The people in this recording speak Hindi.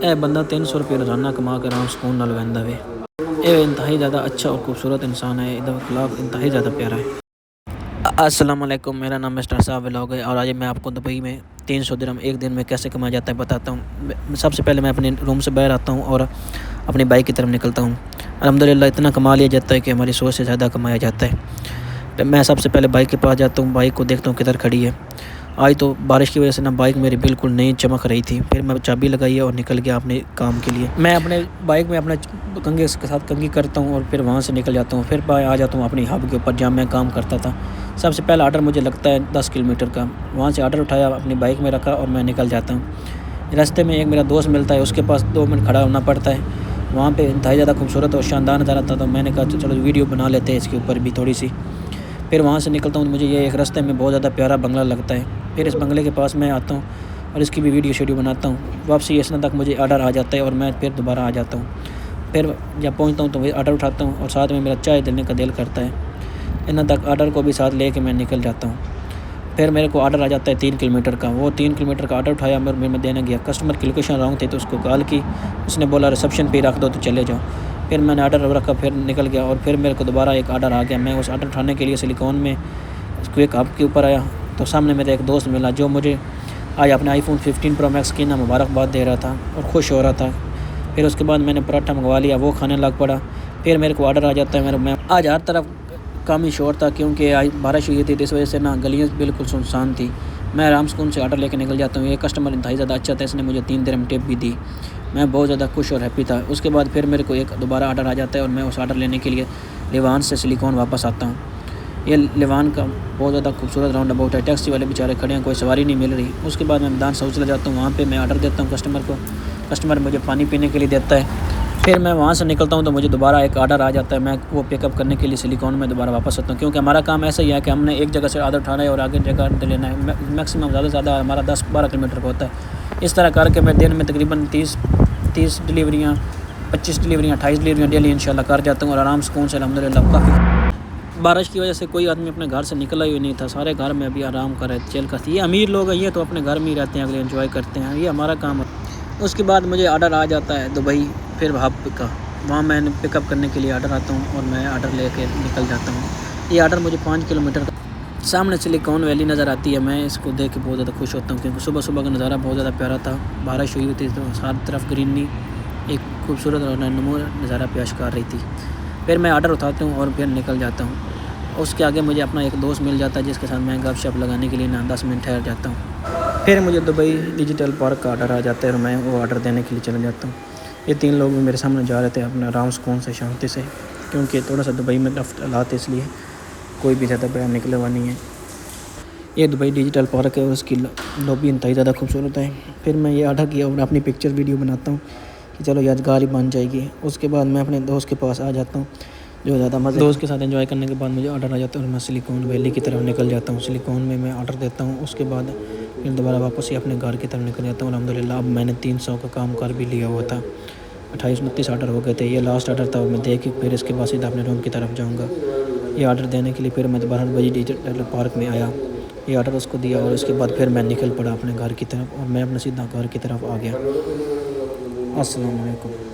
ए बंदा 300 रुपये रोज़ाना कमा कर आराम सुकून नाल वहंदा वे। ये इंतहाई ज़्यादा अच्छा और खूबसूरत इंसान है। इहदा अखलाक इंतहाई ज़्यादा प्यारा है। अस्सलाम वालेकुम, मेरा नाम मिस्टर साहब व्लॉग है और आज मैं आपको दुबई में 300 दिरहम एक दिन में कैसे कमाया जाता है बताता हूँ। सबसे पहले मैं अपने रूम से बाहर आता हूँ और अपनी बाइक की तरफ निकलता हूँ। अल्हम्दुलिल्लाह इतना कमा लिया जाता है कि हमारी सोच से ज़्यादा कमाया जाता है। तो मैं सबसे पहले बाइक के पास जाता हूँ, बाइक को देखता हूँ किधर खड़ी है। आज तो बारिश की वजह से ना बाइक मेरी बिल्कुल नई चमक रही थी। फिर मैं चाबी लगाई और निकल गया अपने काम के लिए। मैं अपने बाइक में अपना कंघे के साथ कंघी करता हूँ और फिर वहाँ से निकल जाता हूँ। फिर आ जाता हूँ अपनी हब के ऊपर जहाँ मैं काम करता था। सबसे पहला ऑर्डर मुझे लगता है 10 किलोमीटर का। वहाँ से ऑर्डर उठाया, अपनी बाइक में रखा और मैं निकल जाता हूँ। रास्ते में एक मेरा दोस्त मिलता है, उसके पास 2 मिनट खड़ा होना पड़ता है। वहाँ पे इंतहाई ज़्यादा खूबसूरत और शानदार नज़ारा था, तो मैंने कहा चलो वीडियो बना लेते हैं इसके ऊपर भी थोड़ी सी। फिर वहाँ से निकलता हूँ तो मुझे ये एक रास्ते में बहुत ज़्यादा प्यारा बंगला लगता है। फिर इस बंगले के पास मैं आता हूँ और इसकी भी वीडियो शेडियो बनाता हूँ। वापसी इस तक मुझे ऑर्डर आ जाता है और मैं फिर दोबारा आ जाता हूँ। फिर जब पहुँचता हूँ तो वही ऑर्डर उठाता हूँ और साथ में मेरा चाय देने का दिल करता है। इतना तक ऑर्डर को भी साथ ले कर मैं निकल जाता हूँ। फिर मेरे को ऑर्डर आ जाता है 3 किलोमीटर का। वो 3 किलोमीटर का ऑर्डर उठाया और मैं देने गया। कस्टमर की लोकेशन रॉन्ग थी तो उसको कॉल की, उसने बोला रिसेप्शन पे रख दो तो चले जाओ। फिर मैंने ऑर्डर रखा, फिर निकल गया और फिर मेरे को दोबारा एक ऑर्डर आ गया। मैं उस ऑर्डर उठाने के लिए सिलिकॉन में क्विक हब के ऊपर आया तो सामने मेरा एक दोस्त मिला जो मुझे आज अपने आईफोन 15 प्रो मैक्स की ना मुबारकबाद दे रहा था और खुश हो रहा था। फिर उसके बाद मैंने पराठा मंगवा लिया, वो खाने लग पड़ा। फिर मेरे को ऑर्डर आ जाता है। मैं आज हर तरफ काफ़ी शोर था क्योंकि आज बारिश हुई थी, तो इस वजह से ना गलियाँ बिल्कुल सुनसान थी। मैं आराम सुकून से ऑर्डर लेकर निकल जाता हूँ। ये कस्टमर इंतहाई ज़्यादा अच्छा था, इसने मुझे 3 दिरहम टिप भी दी। मैं बहुत ज़्यादा खुश और हैप्पी था। उसके बाद फिर मेरे को एक दोबारा ऑर्डर आ जाता है और मैं उस ऑर्डर लेने के लिए लिवान से सिलिकॉन वापस आता हूँ। ये लिवान का बहुत ज़्यादा खूबसूरत राउंड अबाउट है। टैक्सी वाले बेचारे खड़े हैं, कोई सवारी नहीं मिल रही। उसके बाद मैं मैदान साउथ चला जाता हूँ, वहाँ पे मैं ऑर्डर देता हूँ कस्टमर को। कस्टमर मुझे पानी पीने के लिए देता है। फिर मैं वहाँ से निकलता हूँ तो मुझे दोबारा एक ऑर्डर आ जाता है। मैं वो पिकअप करने के लिए सिलिकॉन में दोबारा वापस आता हूँ, क्योंकि हमारा काम ऐसा ही है कि हमने एक जगह से ऑर्डर उठाना है और आगे जगह लेना है। मैक्सिमम ज़्यादा से ज़्यादा हमारा 10-12 किलोमीटर का होता है। इस तरह करके मैं दिन में तकरीबन 30 डिलीवरियाँ, 25 डिलीवरियाँ, 28 डिलीवरियाँ डेली इंशाल्लाह कर जाता हूँ और आराम सुकून से अल्हम्दुलिल्लाह। काफ़ी बारिश की वजह से कोई आदमी अपने घर से निकला ही नहीं था, सारे घर में अभी आराम कर रहे थे, चिल करते। ये अमीर लोग हैं, ये तो अपने घर में ही रहते हैं, अगले एंजॉय करते हैं, ये हमारा काम है। उसके बाद मुझे ऑर्डर आ जाता है दुबई फिर हब का। वहाँ मैं पिकअप करने के लिए ऑर्डर आता हूँ और मैं ऑर्डर लेके निकल जाता हूँ। ये ऑर्डर मुझे 5 किलोमीटर का। सामने सिलिकॉन वैली नज़र आती है। मैं इसको देख के बहुत ज़्यादा खुश होता हूँ क्योंकि सुबह सुबह का नज़ारा बहुत ज़्यादा प्यारा था। बारिश हुई थी तो हर तरफ ग्रीनरी एक खूबसूरत और नमूर नज़ारा पेश कर रही थी। फिर मैं ऑर्डर उठाता हूँ और फिर निकल जाता हूँ। उसके आगे मुझे अपना एक दोस्त मिल जाता है जिसके साथ मैं गपशप लगाने के लिए ना 10 मिनट ठहर जाता हूँ। फिर मुझे दुबई डिजिटल पार्क का ऑर्डर आ जाता है और मैं वो ऑर्डर देने के लिए चला जाता हूँ। ये 3 लोग भी मेरे सामने जा रहे थे अपना आराम सुकून से शांति से, क्योंकि थोड़ा सा दुबई में रफ्त हालात इसलिए कोई भी ज़्यादा बयान निकले हुआ नहीं है। ये दुबई डिजिटल पार्क है, उसकी लॉबी इंतहाई ज़्यादा खूबसूरत है। फिर मैं ये ऑर्डर किया और अपनी पिक्चर वीडियो बनाता हूँ कि चलो यादगार ही बन जाएगी। उसके बाद मैं अपने दोस्त के पास आ जाता हूँ जो ज़्यादा मज़े। दोस्त के साथ एंजॉय करने के बाद मुझे ऑर्डर आ जाता है और मैं सिलिकॉन वैली की तरफ निकल जाता हूँ। सिलिकॉन में मैं ऑर्डर देता हूँ, उसके बाद फिर दोबारा वापस ही अपने घर की तरफ निकल जाता हूँ। अल्हम्दुलिल्लाह अब मैंने 300 का काम कर भी लिया हुआ था। 28-29 ऑर्डर हो गए थे। ये लास्ट ऑर्डर था, मैं दे के फिर इसके बाद सीधा अपने रूम की तरफ जाऊँगा। ये ऑर्डर देने के लिए फिर मैं दोबारा दुबई डिजिटल पार्क में आया, ये ऑर्डर उसको दिया और उसके बाद फिर मैं निकल पड़ा अपने घर की तरफ और मैं अपना सीधा घर की तरफ आ गया। अस्सलाम वालेकुम।